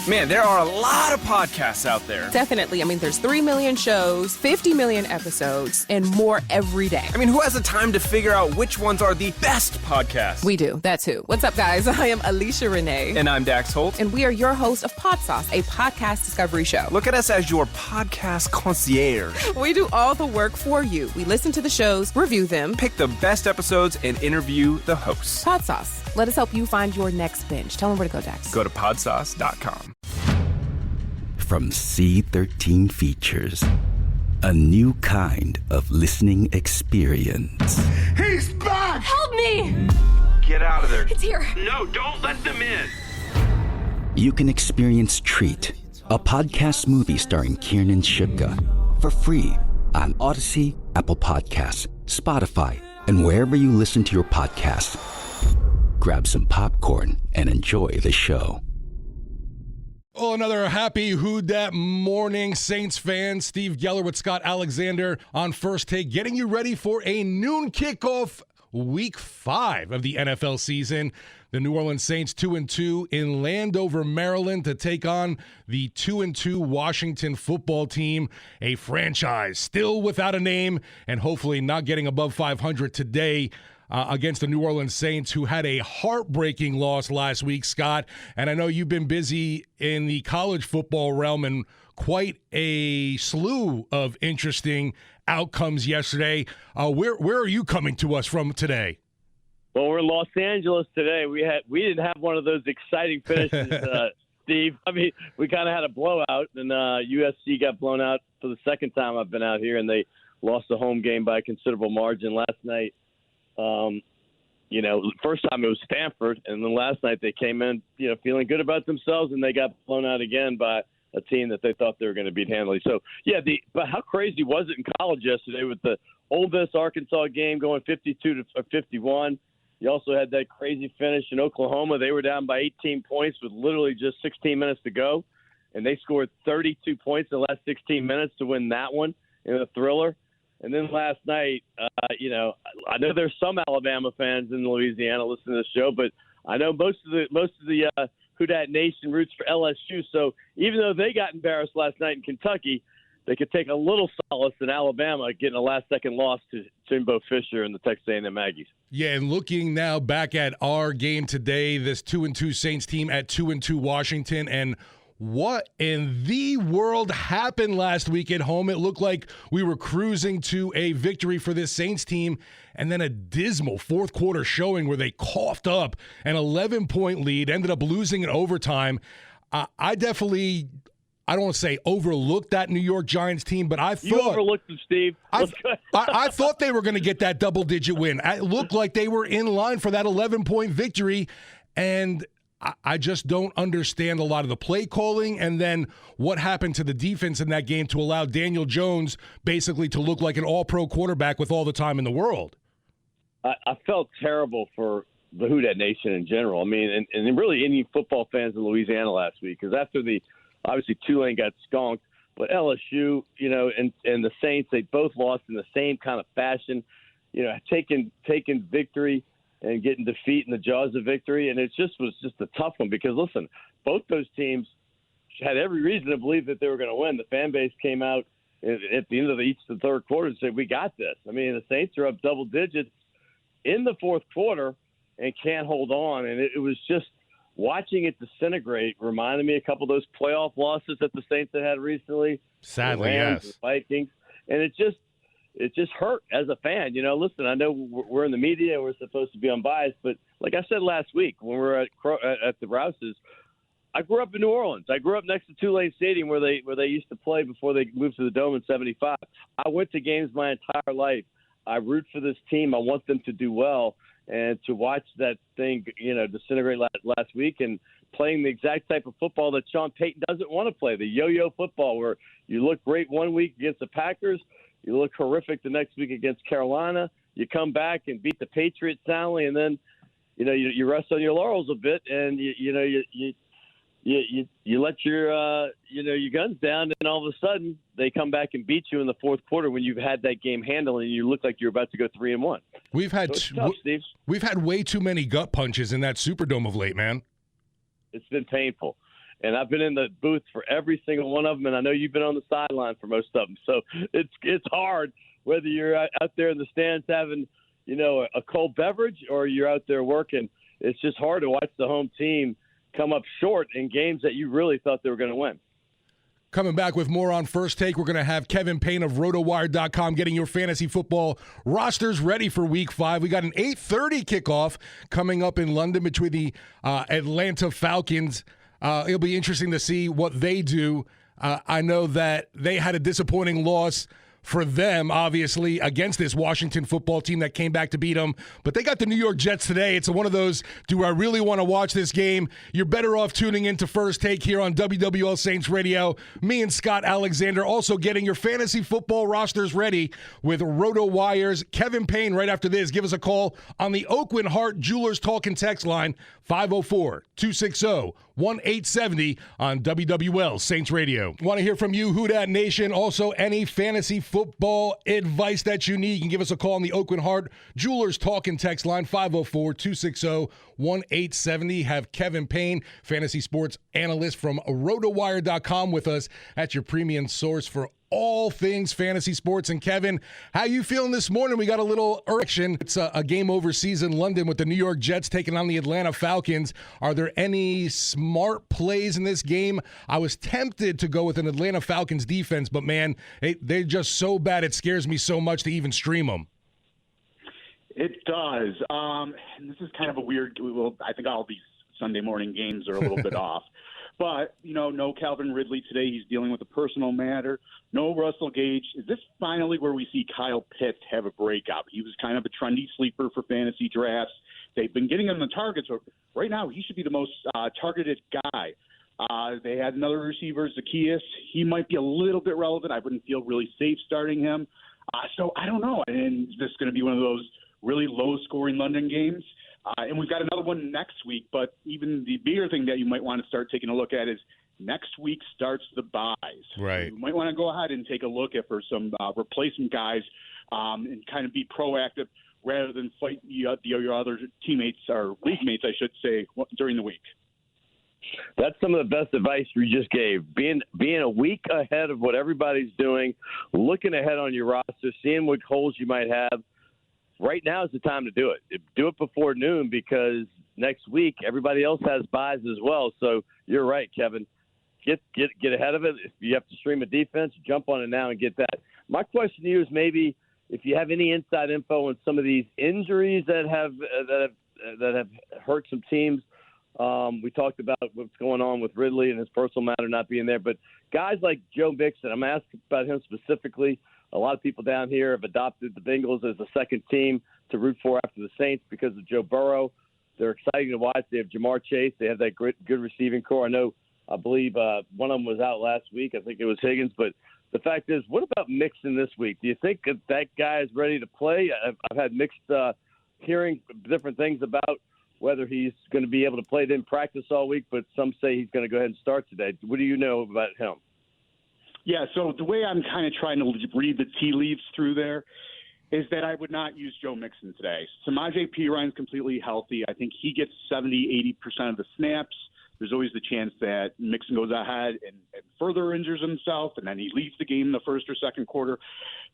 Man, there are a lot of podcasts out there. Definitely. I mean, there's 3 million shows, 50 million episodes, and more every day. I mean, who has the time to figure out which ones are the best podcasts? We do. That's who. What's up, guys? I am Alicia Renee. And I'm Dax Holt. And we are your host of Pod Sauce, a podcast discovery show. Look at us as your podcast concierge. We do all the work for you. We listen to the shows, review them, pick the best episodes, and interview the hosts. Pod Sauce. Let us help you find your next binge. Tell them where to go, Dax. Go to podsauce.com. From C13 Features, a new kind of listening experience. He's back! Help me! Get out of there. It's here. No, don't let them in. You can experience Treat, a podcast movie starring Kiernan Shipka, for free on Odyssey, Apple Podcasts, Spotify, and wherever you listen to your podcasts. Grab some popcorn and enjoy the show. Oh, another happy Who Dat morning, Saints fans. Steve Geller with Scott Alexander on First Take, getting you ready for a noon kickoff, Week 5 of the NFL season. The New Orleans Saints 2-2 in Landover, Maryland, to take on the 2-2 Washington football team, a franchise still without a name and hopefully not getting above 500 today. Against the New Orleans Saints, who had a heartbreaking loss last week, Scott. And I know you've been busy in the college football realm and quite a slew of interesting outcomes yesterday. Where are you coming to us from today? Well, we're in Los Angeles today. We didn't have one of those exciting finishes, Steve. I mean, we kind of had a blowout, and USC got blown out for the second time I've been out here, and they lost the home game by a considerable margin last night. First time it was Stanford, and then last night they came in, feeling good about themselves, and they got blown out again by a team that they thought they were going to beat handily. So, but how crazy was it in college yesterday with the Ole Miss-Arkansas game going 52-51? You also had that crazy finish in Oklahoma. They were down by 18 points with literally just 16 minutes to go, and they scored 32 points in the last 16 minutes to win that one in a thriller. And then last night, I know there's some Alabama fans in Louisiana listening to the show, but I know most of the Who Dat Nation roots for LSU. So even though they got embarrassed last night in Kentucky, they could take a little solace in Alabama getting a last-second loss to Jimbo Fisher and the Texas A&M Aggies. Yeah, and looking now back at our game today, this 2-2 Saints team at 2-2 Washington, and what in the world happened last week at home? It looked like we were cruising to a victory for this Saints team, and then a dismal fourth quarter showing where they coughed up an 11-point lead, ended up losing in overtime. I don't want to say overlooked that New York Giants team, but I thought you overlooked them, Steve. I thought they were going to get that double-digit win. It looked like they were in line for that 11-point victory, and I just don't understand a lot of the play calling and then what happened to the defense in that game to allow Daniel Jones basically to look like an all-pro quarterback with all the time in the world. I felt terrible for the Who Dat Nation in general. I mean, and really any football fans in Louisiana last week, because after obviously Tulane got skunked, but LSU, and the Saints, they both lost in the same kind of fashion, taking victory and getting defeat in the jaws of victory. And it was just a tough one because, listen, both those teams had every reason to believe that they were going to win. The fan base came out at the end of each of the third quarter and said, we got this. I mean, the Saints are up double digits in the fourth quarter and can't hold on. And it was just watching it disintegrate reminded me a couple of those playoff losses that the Saints had recently. Sadly, the Rams, yes. The Vikings. And it just hurt as a fan. Listen, I know we're in the media and we're supposed to be unbiased, but like I said last week when we were at the Rouses, I grew up in New Orleans. I grew up next to Tulane Stadium where they used to play before they moved to the Dome in '75. I went to games my entire life. I root for this team. I want them to do well. And to watch that thing, disintegrate last week and playing the exact type of football that Sean Payton doesn't want to play, the yo-yo football where you look great one week against the Packers, you look horrific the next week against Carolina. You come back and beat the Patriots soundly, and then, you rest on your laurels a bit, and you let your guns down, and all of a sudden they come back and beat you in the fourth quarter when you've had that game handled and you look like you're about to go 3-1. We've had way too many gut punches in that Superdome of late, man. It's been painful. And I've been in the booth for every single one of them, and I know you've been on the sideline for most of them. So it's hard whether you're out there in the stands having, a cold beverage or you're out there working. It's just hard to watch the home team come up short in games that you really thought they were going to win. Coming back with more on First Take, we're going to have Kevin Payne of RotoWire.com getting your fantasy football rosters ready for Week 5. We got an 8:30 kickoff coming up in London between the Atlanta Falcons. It'll be interesting to see what they do. I know that they had a disappointing loss for them, obviously, against this Washington football team that came back to beat them. But they got the New York Jets today. It's one of those, do I really want to watch this game? You're better off tuning into First Take here on WWL Saints Radio. Me and Scott Alexander also getting your fantasy football rosters ready with RotoWire's Kevin Payne right after this. Give us a call on the Oakland Heart Jewelers Talk and Text line, 504-260-1870 on WWL Saints Radio. Want to hear from you, Who Dat Nation. Also, any fantasy football advice that you need, you can give us a call on the Oakland Heart Jewelers Talk and Text line, 504-260-1870. Have Kevin Payne, fantasy sports analyst from RotoWire.com, with us at your premium source for all things fantasy sports. And Kevin, how you feeling this morning? We got a little action. It's a game overseas in London with the New York Jets taking on the Atlanta Falcons. Are there any smart plays in this game? I was tempted to go with an Atlanta Falcons defense, but man, they're just so bad it scares me so much to even stream them. It does. And this is kind of a weird, I think all these Sunday morning games are a little bit off. But, no Calvin Ridley today. He's dealing with a personal matter. No Russell Gage. Is this finally where we see Kyle Pitts have a breakout? He was kind of a trendy sleeper for fantasy drafts. They've been getting him the targets. So right now, he should be the most targeted guy. They had another receiver, Zacchaeus. He might be a little bit relevant. I wouldn't feel really safe starting him. So I don't know. And this is going to be one of those really low-scoring London games. And we've got another one next week, but even the bigger thing that you might want to start taking a look at is next week starts the buys. Right. You might want to go ahead and take a look at for some replacement guys and kind of be proactive rather than fight your other teammates or league mates, I should say, during the week. That's some of the best advice you just gave. Being a week ahead of what everybody's doing, looking ahead on your roster, seeing what holes you might have. Right now is the time to do it. Do it before noon because next week everybody else has buys as well. So you're right, Kevin. Get ahead of it. If you have to stream a defense, jump on it now and get that. My question to you is maybe if you have any inside info on some of these injuries that have hurt some teams. We talked about what's going on with Ridley and his personal matter not being there, but guys like Joe Mixon, I'm asking about him specifically. A lot of people down here have adopted the Bengals as a second team to root for after the Saints because of Joe Burrow. They're exciting to watch. They have Jamar Chase. They have that good receiving core. I believe one of them was out last week. I think it was Higgins. But the fact is, what about Mixon this week? Do you think that guy is ready to play? I've had mixed hearing different things about whether he's going to be able to play. Didn't practice all week, but some say he's going to go ahead and start today. What do you know about him? Yeah, so the way I'm kind of trying to read the tea leaves through there is that I would not use Joe Mixon today. Samaje Perine's completely healthy. I think he gets 70-80% of the snaps. There's always the chance that Mixon goes ahead and further injures himself, and then he leaves the game in the first or second quarter.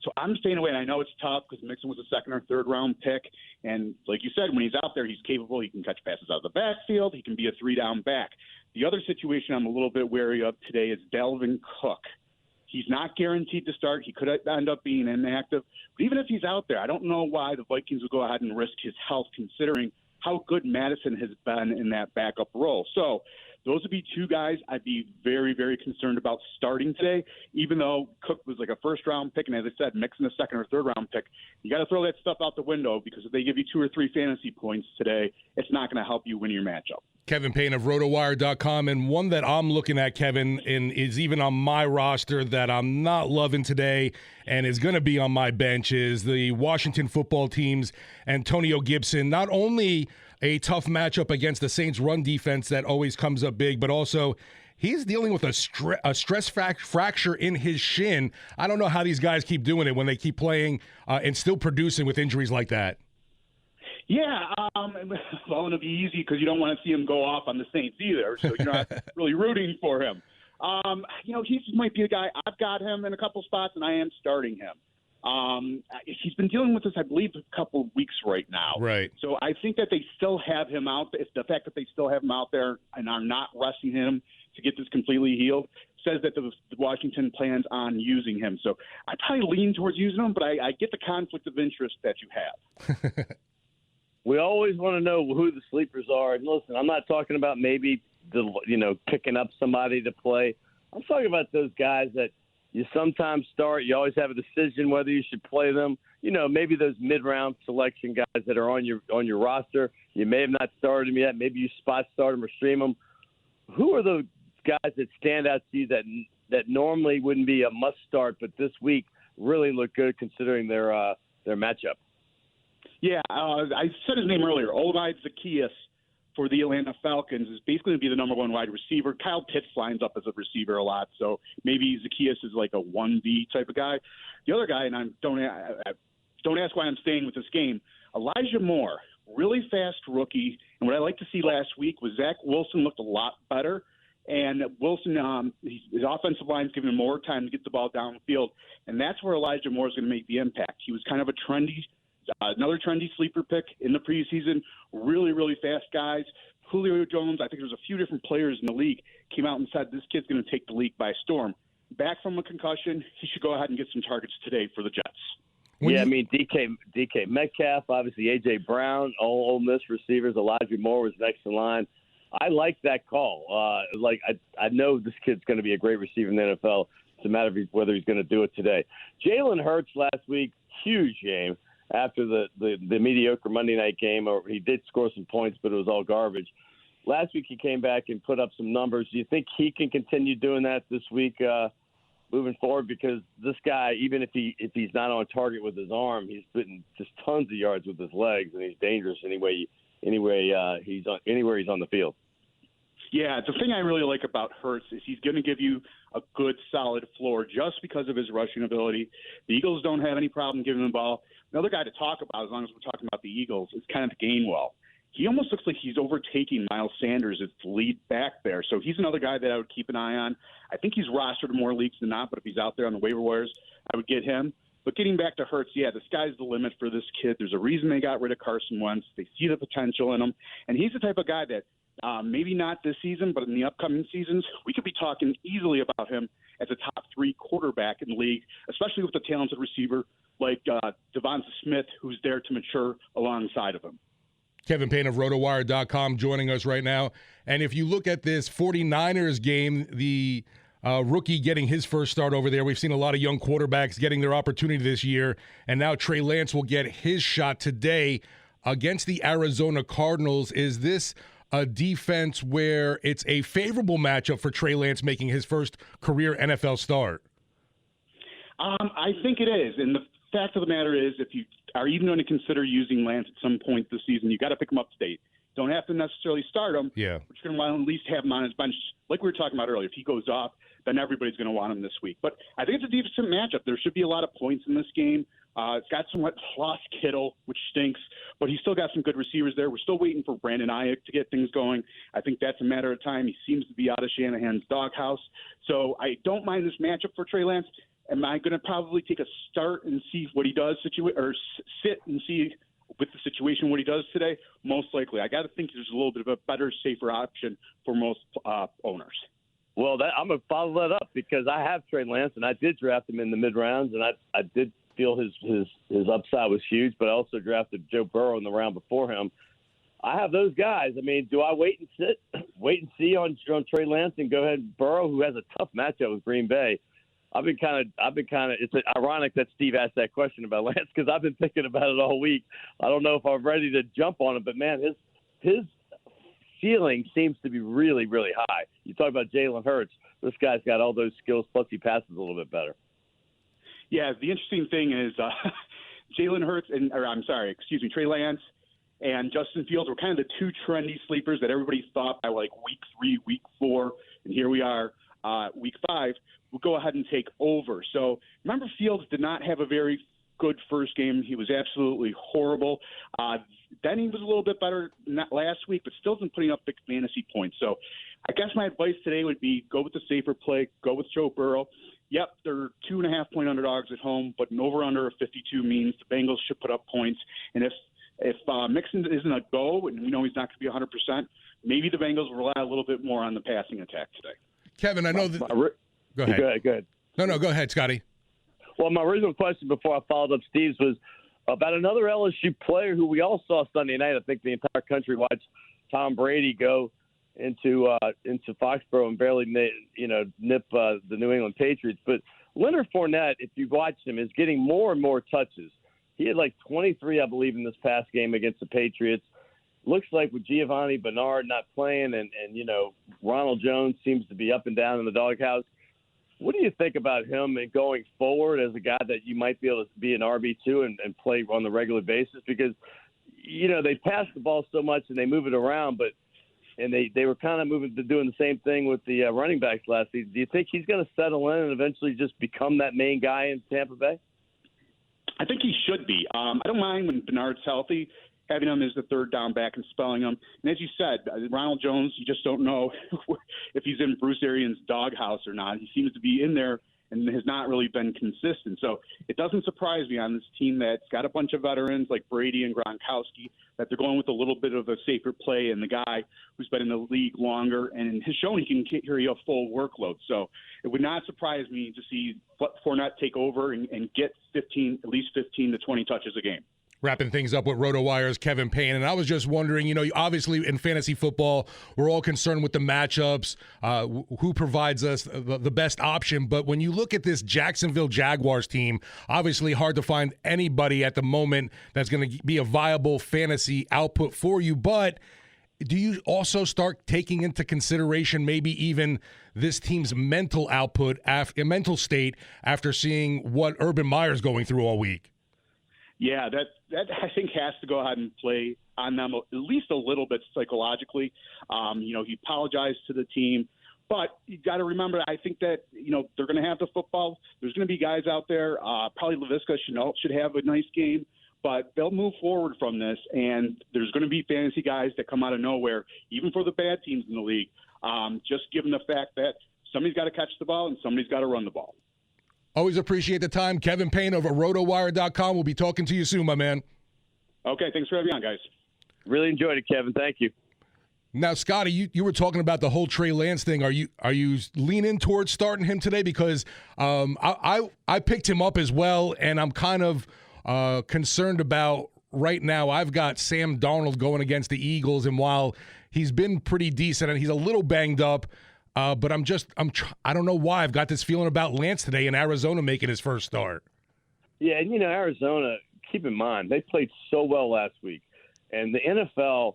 So I'm staying away, and I know it's tough because Mixon was a second or third round pick. And like you said, when he's out there, he's capable. He can catch passes out of the backfield. He can be a three-down back. The other situation I'm a little bit wary of today is Dalvin Cook. He's not guaranteed to start. He could end up being inactive. But even if he's out there, I don't know why the Vikings would go ahead and risk his health considering how good Madison has been in that backup role. So those would be two guys I'd be very, very concerned about starting today, even though Cook was like a first-round pick. And as I said, Mixon a second or third-round pick. You got to throw that stuff out the window because if they give you 2 or 3 fantasy points today, it's not going to help you win your matchup. Kevin Payne of RotoWire.com, and one that I'm looking at, Kevin, and is even on my roster that I'm not loving today and is going to be on my bench is the Washington football team's Antonio Gibson. Not only a tough matchup against the Saints' run defense that always comes up big, but also he's dealing with a stress fracture in his shin. I don't know how these guys keep doing it when they keep playing and still producing with injuries like that. Yeah, well, it'll be easy because you don't want to see him go off on the Saints either, so you're not really rooting for him. He might be a guy. I've got him in a couple spots, and I am starting him. He's been dealing with this, I believe, a couple of weeks right now. Right. So I think that they still have him out. If the fact that they still have him out there and are not resting him to get this completely healed says that the Washington plans on using him. So I probably lean towards using him, but I get the conflict of interest that you have. We always want to know who the sleepers are. And listen, I'm not talking about maybe picking up somebody to play. I'm talking about those guys that you sometimes start. You always have a decision whether you should play them. Maybe those mid-round selection guys that are on your roster. You may have not started them yet. Maybe you spot start them or stream them. Who are the guys that stand out to you that normally wouldn't be a must start, but this week really look good considering their matchup? Yeah, I said his name earlier. Olamide Zaccheaus for the Atlanta Falcons is basically going to be the number one wide receiver. Kyle Pitts lines up as a receiver a lot, so maybe Zaccheaus is like a 1B type of guy. The other guy, and don't ask why I'm staying with this game, Elijah Moore, really fast rookie. And what I like to see last week was Zach Wilson looked a lot better. And Wilson, his offensive line's giving him more time to get the ball down the field. And that's where Elijah Moore is going to make the impact. He was kind of another trendy sleeper pick in the preseason. Really, really fast guys. Julio Jones, I think there's a few different players in the league, came out and said this kid's going to take the league by storm. Back from a concussion, he should go ahead and get some targets today for the Jets. DK Metcalf, obviously A.J. Brown, all Ole Miss receivers. Elijah Moore was next in line. I like that call. I know this kid's going to be a great receiver in the NFL. It's a matter of whether he's going to do it today. Jalen Hurts last week, huge game after the mediocre Monday night game. Or he did score some points, but it was all garbage. Last week he came back and put up some numbers. Do you think he can continue doing that this week moving forward? Because this guy, even if he's not on target with his arm, he's putting just tons of yards with his legs, and he's dangerous anywhere he's on the field. Yeah, the thing I really like about Hurts is he's going to give you a good, solid floor just because of his rushing ability. The Eagles don't have any problem giving him the ball. Another guy to talk about, as long as we're talking about the Eagles, is Kenneth Gainwell. He almost looks like he's overtaking Miles Sanders as the lead back there. So he's another guy that I would keep an eye on. I think he's rostered in more leagues than not, but if he's out there on the waiver wires, I would get him. But getting back to Hurts, yeah, the sky's the limit for this kid. There's a reason they got rid of Carson Wentz. They see the potential in him. And he's the type of guy that maybe not this season, but in the upcoming seasons, we could be talking easily about him as a top 3 quarterback in the league, especially with a talented receiver like Devonta Smith, who's there to mature alongside of him. Kevin Payne of RotoWire.com joining us right now. And if you look at this 49ers game, the rookie getting his first start over there, we've seen a lot of young quarterbacks getting their opportunity this year, and now Trey Lance will get his shot today against the Arizona Cardinals. Is this a defense where it's a favorable matchup for Trey Lance making his first career NFL start? I think it is. And the fact of the matter is, if you are even going to consider using Lance at some point this season, you got to pick him up to date. Don't have to necessarily start him. Yeah. But you're going to want to at least have him on his bench. Like we were talking about earlier, if he goes off, then everybody's going to want him this week. But I think it's a decent matchup. There should be a lot of points in this game. It's got somewhat lost Kittle, which stinks, but he's still got some good receivers there. We're still waiting for Brandon Ayuk to get things going. I think that's a matter of time. He seems to be out of Shanahan's doghouse. So I don't mind this matchup for Trey Lance. Am I going to probably take a start and see what he does, sit and see with the situation what he does today? Most likely. I got to think there's a little bit of a better, safer option for most owners. Well, I'm going to follow that up because I have Trey Lance, and I did draft him in the mid-rounds, and I did feel his upside was huge, but I also drafted Joe Burrow in the round before him. I have those guys. I mean, do I wait and see on Trey Lance and go ahead and Burrow, who has a tough matchup with Green Bay? I've been kind of. It's ironic that Steve asked that question about Lance because I've been thinking about it all week. I don't know if I'm ready to jump on him, but man, his ceiling seems to be really, really high. You talk about Jalen Hurts. This guy's got all those skills, plus he passes a little bit better. Yeah, the interesting thing is Trey Lance and Justin Fields were kind of the 2 trendy sleepers that everybody thought by like week 3, week 4, and here we are, week 5. We'll go ahead and take over. So remember, Fields did not have a very good first game. He was absolutely horrible. Then he was a little bit better last week, but still isn't putting up big fantasy points. So I guess my advice today would be go with the safer play, go with Joe Burrow. Yep, they're 2.5-point underdogs at home, but an over-under of 52 means the Bengals should put up points. And if Mixon isn't a go, and we know he's not going to be 100%, maybe the Bengals will rely a little bit more on the passing attack today. Kevin, I know that. Go ahead. Go ahead. No, go ahead, Scotty. Well, my original question before I followed up Steve's was about another LSU player who we all saw Sunday night. I think the entire country watched Tom Brady go into Foxborough and barely nip the New England Patriots. But Leonard Fournette, if you've watched him, is getting more and more touches. He had like 23, I believe, in this past game against the Patriots. Looks like with Giovanni Bernard not playing and Ronald Jones seems to be up and down in the doghouse. What do you think about him and going forward as a guy that you might be able to be an RB2 and play on the regular basis? Because, they pass the ball so much and they move it around, and they were kind of doing the same thing with the running backs last season. Do you think he's going to settle in and eventually just become that main guy in Tampa Bay? I think he should be. I don't mind when Bernard's healthy, having him as the third down back and spelling him. And as you said, Ronald Jones, you just don't know if he's in Bruce Arians' doghouse or not. He seems to be in there and has not really been consistent. So it doesn't surprise me on this team that's got a bunch of veterans like Brady and Gronkowski that they're going with a little bit of a safer play and the guy who's been in the league longer and has shown he can carry a full workload. So it would not surprise me to see Fournette take over and get at least 15 to 20 touches a game. Wrapping things up with RotoWire's Kevin Payne. And I was just wondering, obviously in fantasy football, we're all concerned with the matchups, who provides us the best option. But when you look at this Jacksonville Jaguars team, obviously hard to find anybody at the moment that's going to be a viable fantasy output for you. But do you also start taking into consideration maybe even this team's mental output, mental state after seeing what Urban Meyer's going through all week? Yeah, that I think has to go ahead and play on them at least a little bit psychologically. He apologized to the team, but you got to remember, I think that they're going to have the football. There's going to be guys out there. Probably Laviska should have a nice game, but they'll move forward from this. And there's going to be fantasy guys that come out of nowhere, even for the bad teams in the league. Just given the fact that somebody's got to catch the ball and somebody's got to run the ball. Always appreciate the time. Kevin Payne over at RotoWire.com. We'll be talking to you soon, my man. Okay, thanks for having me on, guys. Really enjoyed it, Kevin. Thank you. Now, Scotty, you were talking about the whole Trey Lance thing. Are you leaning towards starting him today? Because I picked him up as well, and I'm kind of concerned about right now. I've got Sam Darnold going against the Eagles, and while he's been pretty decent and he's a little banged up, but I don't know why I've got this feeling about Lance today in Arizona making his first start. Yeah, and Arizona, keep in mind, they played so well last week. And the NFL,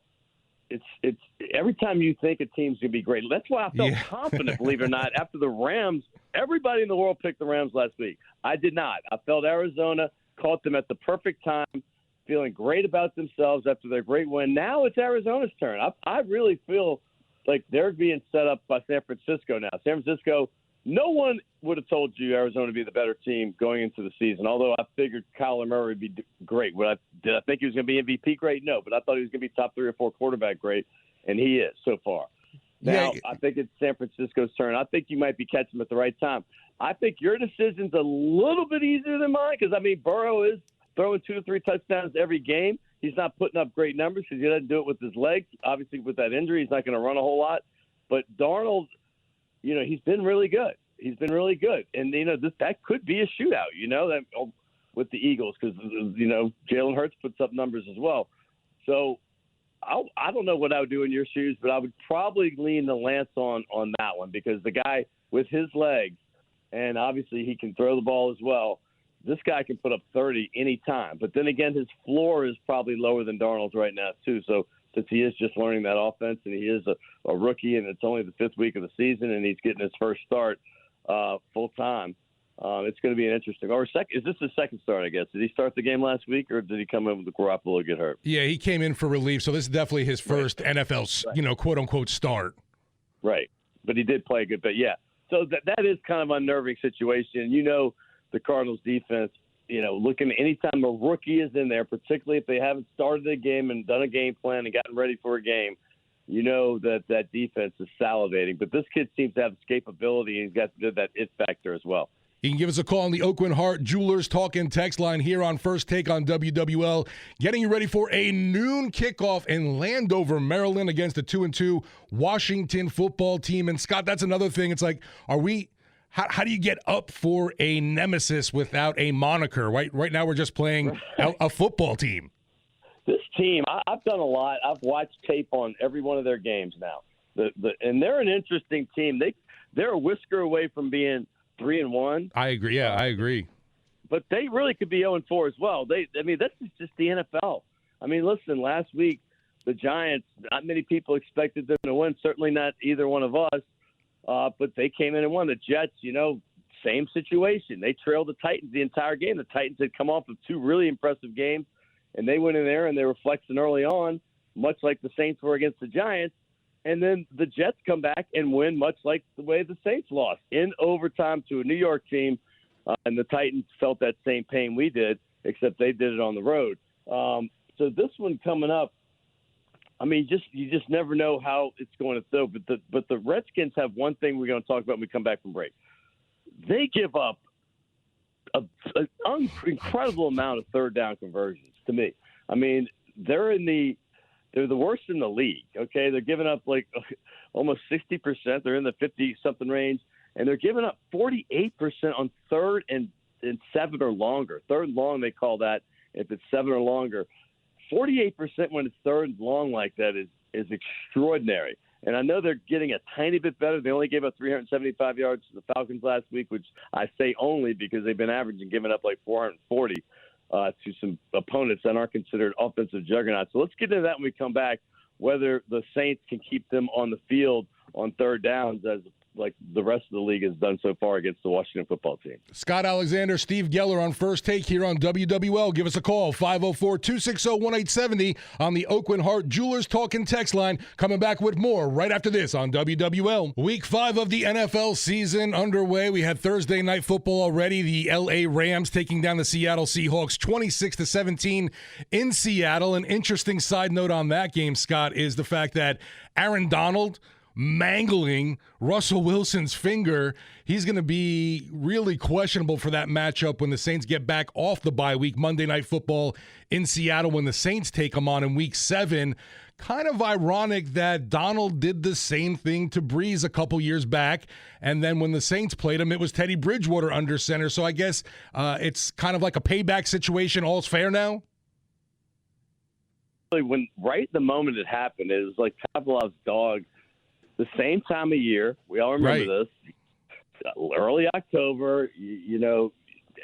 it's every time you think a team's going to be great. That's why I felt confident, believe it or not, after the Rams. Everybody in the world picked the Rams last week. I did not. I felt Arizona caught them at the perfect time, feeling great about themselves after their great win. Now it's Arizona's turn. I really feel like they're being set up by San Francisco now. San Francisco, no one would have told you Arizona would be the better team going into the season, although I figured Kyler Murray would be great. Did I think he was going to be MVP great? No, but I thought he was going to be top 3 or 4 quarterback great, and he is so far. Now, I think it's San Francisco's turn. I think you might be catching him at the right time. I think your decision's a little bit easier than mine because, Burrow is throwing 2 to 3 touchdowns every game. He's not putting up great numbers because he doesn't do it with his legs. Obviously, with that injury, he's not going to run a whole lot. But Darnold, he's been really good. He's been really good. And, that could be a shootout, with the Eagles because, Jalen Hurts puts up numbers as well. So I don't know what I would do in your shoes, but I would probably lean the Lance on that one because the guy with his legs, and obviously he can throw the ball as well, this guy can put up 30 anytime. But then again, his floor is probably lower than Darnold's right now, too. So since he is just learning that offense and he is a rookie and it's only the 5th week of the season and he's getting his first start full time, it's going to be an interesting. Is this his second start, I guess? Did he start the game last week or did he come in with the Garoppolo and get hurt? Yeah, he came in for relief. So this is definitely his first NFL, quote unquote start. Right. But he did play good. But yeah. So that is kind of an unnerving situation. The Cardinals defense looking anytime a rookie is in there, particularly if they haven't started a game and done a game plan and gotten ready for a game, that defense is salivating. But this kid seems to have escapability, and he's got that it factor as well. You can give us a call on the Oakland Heart Jewelers Talk and Text line here on First Take on WWL. Getting you ready for a noon kickoff in Landover, Maryland against the 2-2 Washington football team. And Scott, that's another thing. It's like, how do you get up for a nemesis without a moniker? Right now we're just playing a football team. This team, I've done a lot. I've watched tape on every one of their games now. And they're an interesting team. They're a whisker away from being 3-1. I agree. Yeah, I agree. But they really could be 0-4 as well. This is just the NFL. I mean, listen, last week, the Giants, not many people expected them to win, certainly not either one of us, but they came in and won. The Jets, same situation. They trailed the Titans the entire game. The Titans had come off of two really impressive games, and they went in there and they were flexing early on, much like the Saints were against the Giants. And then the Jets come back and win, much like the way the Saints lost in overtime to a New York team. And the Titans felt that same pain we did, except they did it on the road. So this one coming up, I mean, you just never know how it's going to go. But the Redskins have one thing we're going to talk about when we come back from break. They give up an incredible amount of third down conversions to me. I mean, they're the worst in the league, okay? They're giving up like almost 60%. They're in the 50-something range, and they're giving up 48% on third and 7 or longer. Third and long, they call that if it's 7 or longer. 48% when it's third and long like that is extraordinary. And I know they're getting a tiny bit better. They only gave up 375 yards to the Falcons last week, which I say only because they've been averaging giving up like 440 to some opponents that aren't considered offensive juggernauts. So let's get into that when we come back, whether the Saints can keep them on the field on third downs as like the rest of the league has done so far against the Washington football team. Scott Alexander, Steve Geller on First Take here on WWL. Give us a call, 504-260-1870 on the Oakland Heart Jewelers Talk and Text line. Coming back with more right after this on WWL. Week 5 of the NFL season underway. We had Thursday night football already. The L.A. Rams taking down the Seattle Seahawks 26-17 in Seattle. An interesting side note on that game, Scott, is the fact that Aaron Donald mangling Russell Wilson's finger. He's going to be really questionable for that matchup when the Saints get back off the bye week. Monday Night Football in Seattle when the Saints take them on in Week 7. Kind of ironic that Donald did the same thing to Breeze a couple years back, and then when the Saints played him, it was Teddy Bridgewater under center. So I guess it's kind of like a payback situation. All's fair now? When right the moment it happened, it was like Pavlov's dog. The same time of year, we all remember this, early October,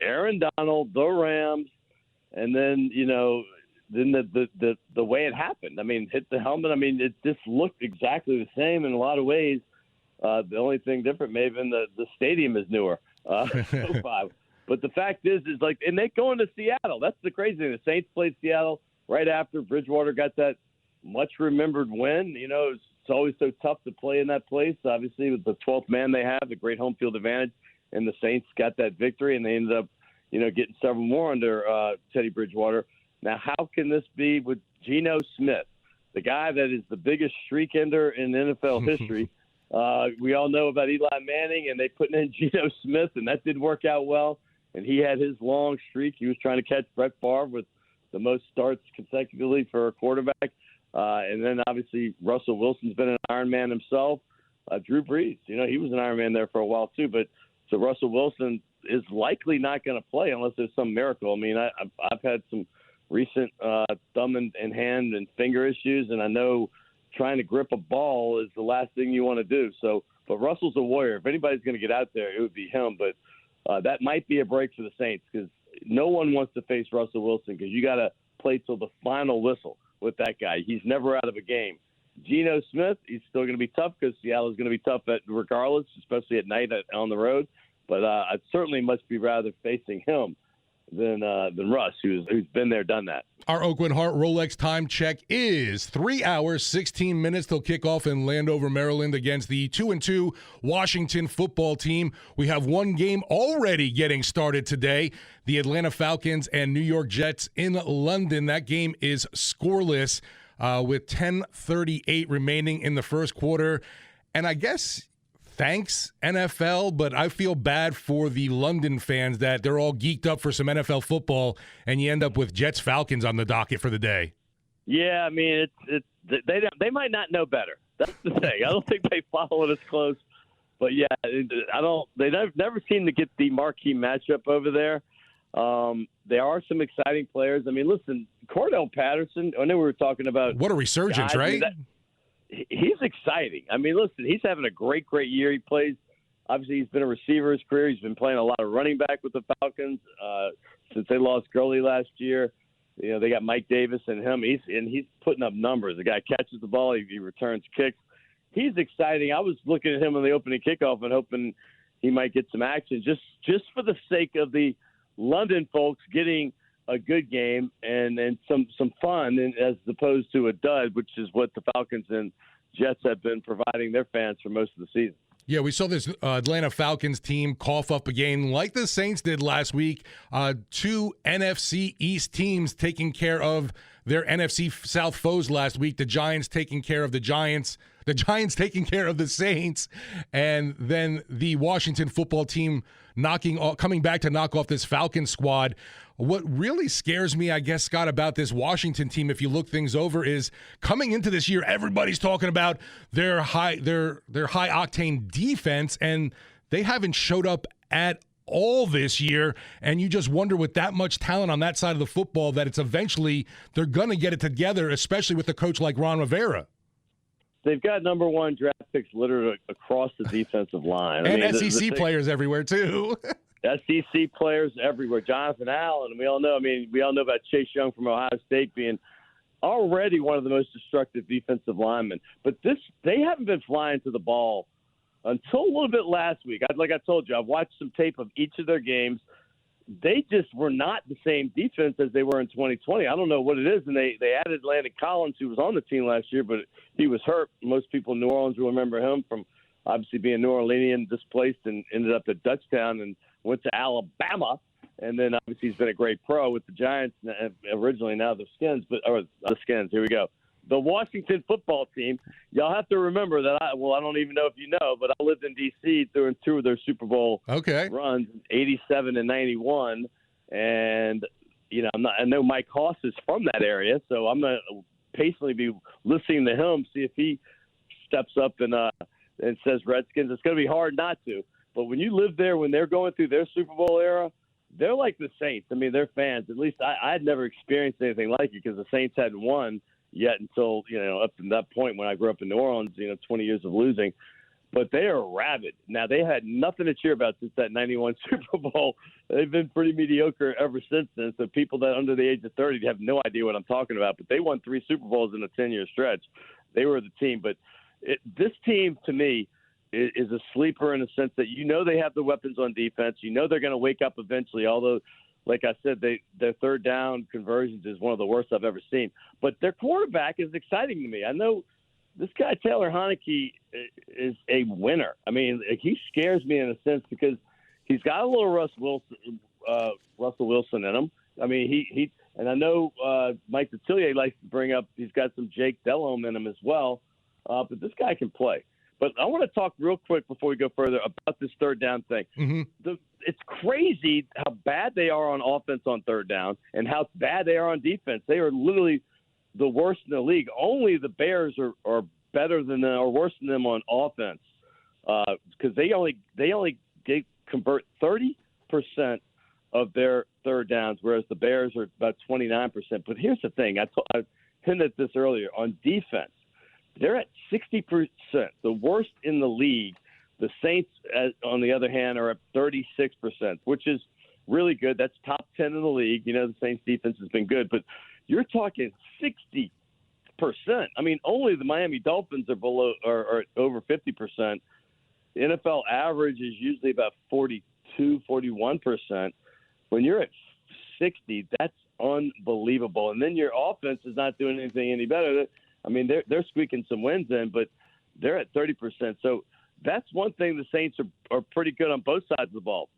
Aaron Donald, the Rams, and then, then the way it happened. I mean, hit the helmet. I mean, it just looked exactly the same in a lot of ways. The only thing different may have been the stadium is newer. But the fact is like, and they go into Seattle. That's the crazy thing. The Saints played Seattle right after Bridgewater got that much remembered win. It's always so tough to play in that place. Obviously, with the 12th man they have, the great home field advantage, and the Saints got that victory, and they ended up, getting several more under Teddy Bridgewater. Now, how can this be with Geno Smith, the guy that is the biggest streak ender in NFL history? We all know about Eli Manning, and they put in Geno Smith, and that didn't work out well. And he had his long streak. He was trying to catch Brett Favre with the most starts consecutively for a quarterback. And then, obviously, Russell Wilson's been an Iron Man himself. Drew Brees, he was an Iron Man there for a while, too. But so Russell Wilson is likely not going to play unless there's some miracle. I mean, I've had some recent thumb and hand and finger issues, and I know trying to grip a ball is the last thing you want to do. So, but Russell's a warrior. If anybody's going to get out there, it would be him. But that might be a break for the Saints because no one wants to face Russell Wilson because you got to play till the final whistle with that guy. He's never out of a game. Geno Smith, he's still going to be tough because Seattle's going to be tough regardless, especially at night on the road. But I certainly much be rather facing him. than Russ, who's been there, done that. Our Oakland Heart Rolex time check is 3 hours, 16 minutes. They'll kick off in Landover, Maryland against the 2-2 Washington football team. We have one game already getting started today. The Atlanta Falcons and New York Jets in London. That game is scoreless with 10:38 remaining in the first quarter. And I guess thanks, NFL, but I feel bad for the London fans that they're all geeked up for some NFL football, and you end up with Jets-Falcons on the docket for the day. Yeah, I mean, they might not know better. That's the thing. I don't think they follow it as close. But, yeah, they never seem to get the marquee matchup over there. There are some exciting players. I mean, listen, Cordell Patterson, I know we were talking about. What a resurgence, guys, right? He's exciting. I mean, listen, he's having a great year. He plays. Obviously, he's been a receiver his career. He's been playing a lot of running back with the Falcons since they lost Gurley last year. You know, they got Mike Davis and him. He's putting up numbers. The guy catches the ball. He returns kicks. He's exciting. I was looking at him on the opening kickoff and hoping he might get some action just for the sake of the London folks getting a good game and some fun, as opposed to a dud, which is what the Falcons and Jets have been providing their fans for most of the season. Yeah, we saw this Atlanta Falcons team cough up a game like the Saints did last week. Two NFC East teams taking care of their NFC South foes last week. The Giants taking care of the Giants. The Giants taking care of the Saints. And then the Washington football team coming back to knock off this Falcons squad. What really scares me, I guess, Scott, about this Washington team, if you look things over, is coming into this year, everybody's talking about their high octane defense, and they haven't showed up at all this year. And you just wonder, with that much talent on that side of the football, that it's eventually they're going to get it together, especially with a coach like Ron Rivera. They've got number one draft picks littered across the defensive line. And SEC players everywhere, too. SEC players everywhere. Jonathan Allen, we all know about Chase Young from Ohio State being already one of the most destructive defensive linemen. But they haven't been flying to the ball until a little bit last week. Like I told you, I've watched some tape of each of their games. They just were not the same defense as they were in 2020. I don't know what it is. And they added Landon Collins, who was on the team last year, but he was hurt. Most people in New Orleans will remember him from obviously being New Orleanian, displaced, and ended up at Dutchtown and went to Alabama. And then obviously he's been a great pro with the Giants originally, now the Skins. Here we go. The Washington football team, y'all have to remember that I don't even know if you know, but I lived in D.C. during two of their Super Bowl runs, 87 and 91. And, you know, I know Mike Hoss is from that area, so I'm going to patiently be listening to him, see if he steps up and says Redskins. It's going to be hard not to. But when you live there, when they're going through their Super Bowl era, they're like the Saints. I mean, they're fans. At least I had never experienced anything like it because the Saints hadn't won yet until, you know, up to that point when I grew up in New Orleans, 20 years of losing. But they are rabid. Now, they had nothing to cheer about since that 91 Super Bowl. They've been pretty mediocre ever since then. So people that are under the age of 30 have no idea what I'm talking about. But they won 3 Super Bowls in a 10-year stretch. They were the team. But this team, to me, is a sleeper in the sense that they have the weapons on defense. They're going to wake up eventually, although – like I said, their third down conversions is one of the worst I've ever seen. But their quarterback is exciting to me. I know this guy, Taylor Heinicke, is a winner. I mean, he scares me in a sense because he's got a little Russell Wilson in him. I mean, and I know Mike Detillier likes to bring up he's got some Jake Delhomme in him as well. But this guy can play. But I want to talk real quick before we go further about this third down thing. Mm-hmm. It's crazy how bad they are on offense on third down and how bad they are on defense. They are literally the worst in the league. Only the Bears are better than them or worse than them on offense because they only convert 30% of their third downs, whereas the Bears are about 29%. But here's the thing. I hinted at this earlier. On defense, they're at 60%, the worst in the league. The Saints, on the other hand, are at 36%, which is really good. That's top 10 in the league. The Saints' defense has been good, but you're talking 60%. I mean, only the Miami Dolphins are over 50%. The NFL average is usually about 42, 41%. When you're at 60. That's unbelievable. And then your offense is not doing anything any better. I mean, they're squeaking some wins in, but they're at 30%. So that's one thing the Saints are pretty good on both sides of the ball.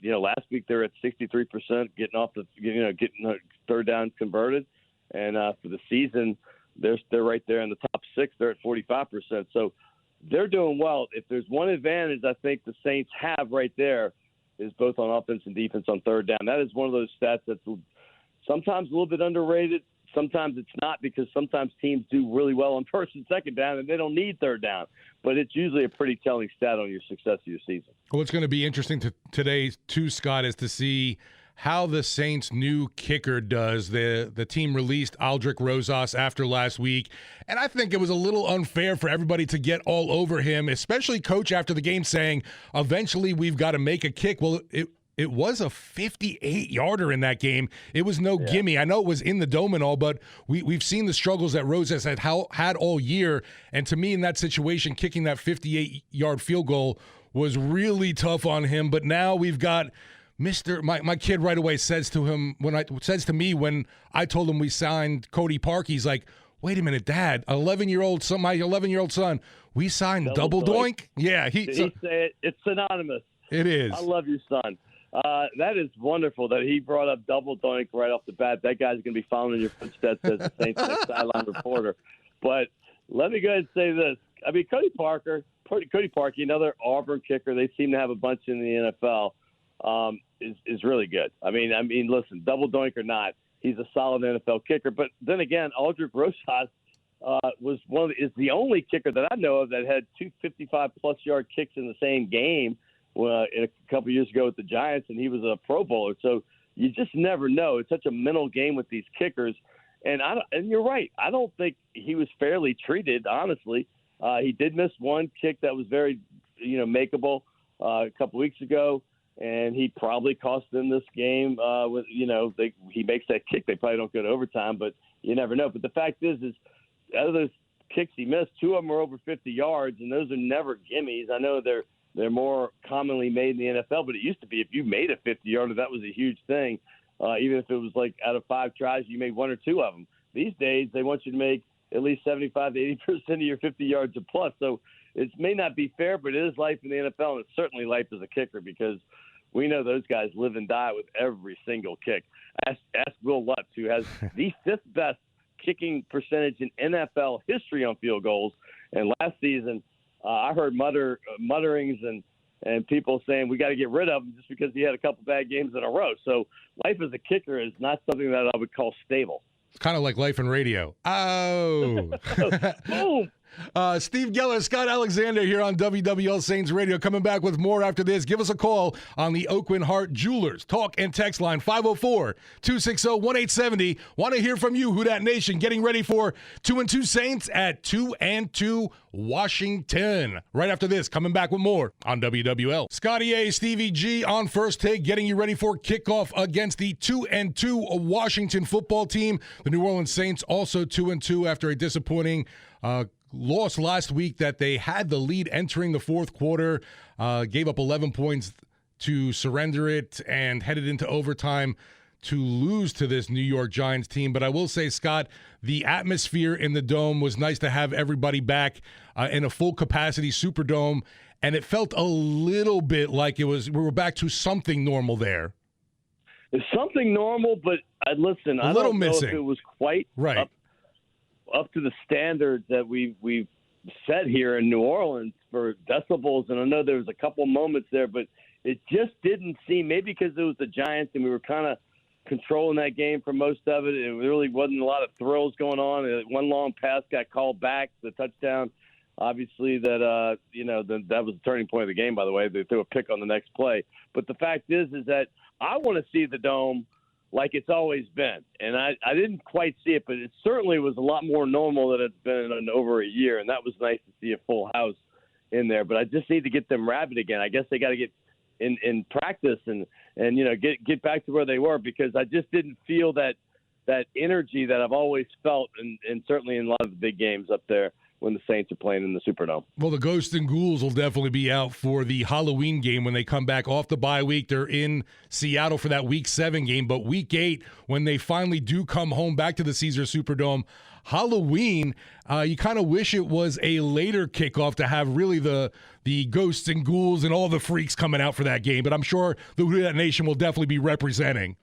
Last week they were at 63%, getting third down converted. And for the season, they're right there in the top 6. They're at 45%. So they're doing well. If there's one advantage I think the Saints have right there is both on offense and defense on third down. That is one of those stats that's sometimes a little bit underrated. Sometimes it's not, because sometimes teams do really well on first and second down and they don't need third down. But it's usually a pretty telling stat on your success of your season. What's going to be interesting today, too, Scott, is to see how the Saints' new kicker does. The team released Aldrick Rosas after last week, and I think it was a little unfair for everybody to get all over him, especially Coach after the game saying, eventually we've got to make a kick. Well, it was a 58-yarder in that game. It was no gimme. I know it was in the dome and all, but we've seen the struggles that Rosas had all year, and to me in that situation, kicking that 58-yard field goal was really tough on him. But now we've got my kid right away says to me when I told him we signed Cody Park, he's like, wait a minute, Dad, my 11-year-old son, we signed double doink? Yeah. He say it? It's synonymous. It is. I love your son. That is wonderful that he brought up double doink right off the bat. That guy's going to be following in your footsteps as the Saints sideline reporter. But let me go ahead and say this. I mean, Cody Parkey, another Auburn kicker, they seem to have a bunch in the NFL, is really good. I mean, listen, double doink or not, he's a solid NFL kicker. But then again, Aldrick Rosas is the only kicker that I know of that had two 55-plus yard kicks in the same game a couple years ago with the Giants, and he was a Pro Bowler. So you just never know. It's such a mental game with these kickers. And you're right. I don't think he was fairly treated, honestly. He did miss one kick that was very, makeable a couple weeks ago, and he probably cost them this game. He makes that kick, they probably don't go to overtime, but you never know. But the fact is out of those kicks he missed, 2 of them are over 50 yards, and those are never gimmies. I know they're more commonly made in the NFL, but it used to be if you made a 50-yarder, that was a huge thing. Even if it was like out of 5 tries, you made 1 or 2 of them. These days, they want you to make at least 75 to 80% of your 50 yards or plus. So it may not be fair, but it is life in the NFL, and it's certainly life as a kicker, because we know those guys live and die with every single kick. Ask Will Lutz, who has the 5th best kicking percentage in NFL history on field goals. And last season, I heard mutterings and people saying we got to get rid of him just because he had a couple bad games in a row. So life as a kicker is not something that I would call stable. It's kind of like life in radio. Oh. Boom. Steve Geller, Scott Alexander here on WWL Saints Radio. Coming back with more after this. Give us a call on the Oakland Heart Jewelers talk and text line 504-260-1870. Want to hear from you, Who Dat Nation. Getting ready for 2-2 Saints at 2-2 Washington. Right after this, coming back with more on WWL. Scotty A, Stevie G on First Take, getting you ready for kickoff against the 2-2 Washington football team. The New Orleans Saints also 2-2 after a disappointing loss last week that they had the lead entering the fourth quarter, gave up 11 points to surrender it and headed into overtime to lose to this New York Giants team. But I will say, Scott, the atmosphere in the Dome was nice to have everybody back in a full capacity Superdome, and it felt a little bit like we were back to something normal there. It's something normal, but listen, I don't know if it was quite right up to the standards that we've set here in New Orleans for decibels. And I know there was a couple moments there, but it just didn't seem, maybe because it was the Giants and we were kind of controlling that game for most of it. It really wasn't a lot of thrills going on. One long pass got called back, the touchdown. Obviously that that was the turning point of the game, by the way. They threw a pick on the next play. But the fact is that I want to see the Dome like it's always been. And I didn't quite see it, but it certainly was a lot more normal than it's been in over a year, and that was nice to see a full house in there. But I just need to get them rabid again. I guess they got to get in practice and get back to where they were, because I just didn't feel that energy that I've always felt, and certainly in a lot of the big games up there when the Saints are playing in the Superdome. Well, the Ghosts and Ghouls will definitely be out for the Halloween game when they come back off the bye week. They're in Seattle for that Week 7 game, but Week 8, when they finally do come home back to the Caesars Superdome, Halloween, you kind of wish it was a later kickoff to have really the Ghosts and Ghouls and all the freaks coming out for that game, but I'm sure the Who Dat Nation will definitely be representing.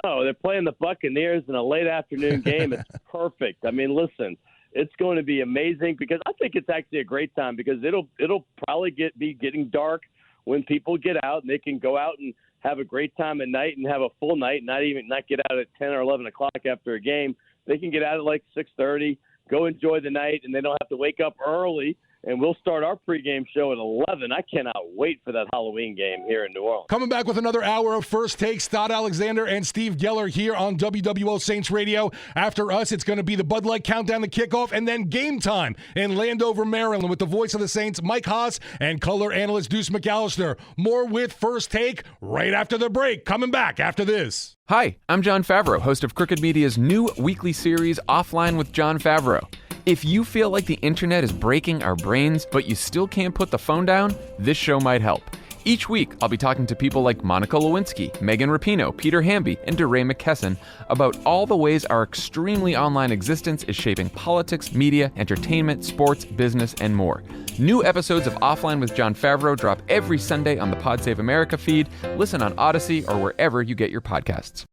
Oh, they're playing the Buccaneers in a late afternoon game. It's perfect. I mean, listen. It's going to be amazing because I think it's actually a great time because it'll probably be getting dark when people get out and they can go out and have a great time at night and have a full night, not get out at 10 or 11 o'clock after a game. They can get out at like 6:30, go enjoy the night, and they don't have to wake up early. And we'll start our pregame show at 11. I cannot wait for that Halloween game here in New Orleans. Coming back with another hour of First Take, Stott Alexander and Steve Geller here on WWO Saints Radio. After us, it's going to be the Bud Light Countdown, the kickoff, and then game time in Landover, Maryland with the voice of the Saints, Mike Haas, and color analyst Deuce McAllister. More with First Take right after the break. Coming back after this. Hi, I'm John Favreau, host of Crooked Media's new weekly series, Offline with John Favreau. If you feel like the internet is breaking our brains, but you still can't put the phone down, this show might help. Each week, I'll be talking to people like Monica Lewinsky, Megan Rapinoe, Peter Hamby, and DeRay McKesson about all the ways our extremely online existence is shaping politics, media, entertainment, sports, business, and more. New episodes of Offline with John Favreau drop every Sunday on the Pod Save America feed. Listen on Odyssey or wherever you get your podcasts.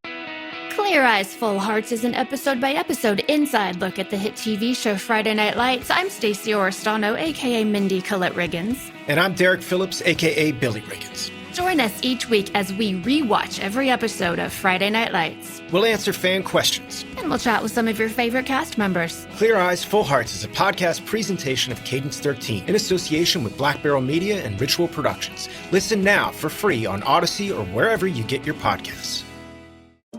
Clear Eyes, Full Hearts is an episode-by-episode inside look at the hit TV show Friday Night Lights. I'm Stacey Oristano, a.k.a. Mindy Collette Riggins. And I'm Derek Phillips, a.k.a. Billy Riggins. Join us each week as we rewatch every episode of Friday Night Lights. We'll answer fan questions. And we'll chat with some of your favorite cast members. Clear Eyes, Full Hearts is a podcast presentation of Cadence 13 in association with Black Barrel Media and Ritual Productions. Listen now for free on Odyssey or wherever you get your podcasts.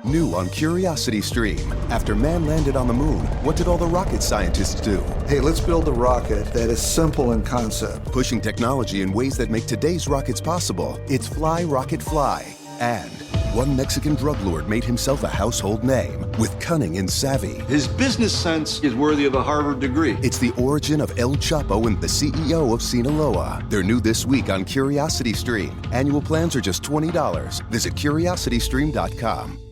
New on Curiosity Stream. After man landed on the moon, what did all the rocket scientists do? Hey, let's build a rocket that is simple in concept. Pushing technology in ways that make today's rockets possible. It's Fly Rocket Fly. And one Mexican drug lord made himself a household name with cunning and savvy. His business sense is worthy of a Harvard degree. It's the origin of El Chapo and the CEO of Sinaloa. They're new this week on Curiosity Stream. Annual plans are just $20. Visit curiositystream.com.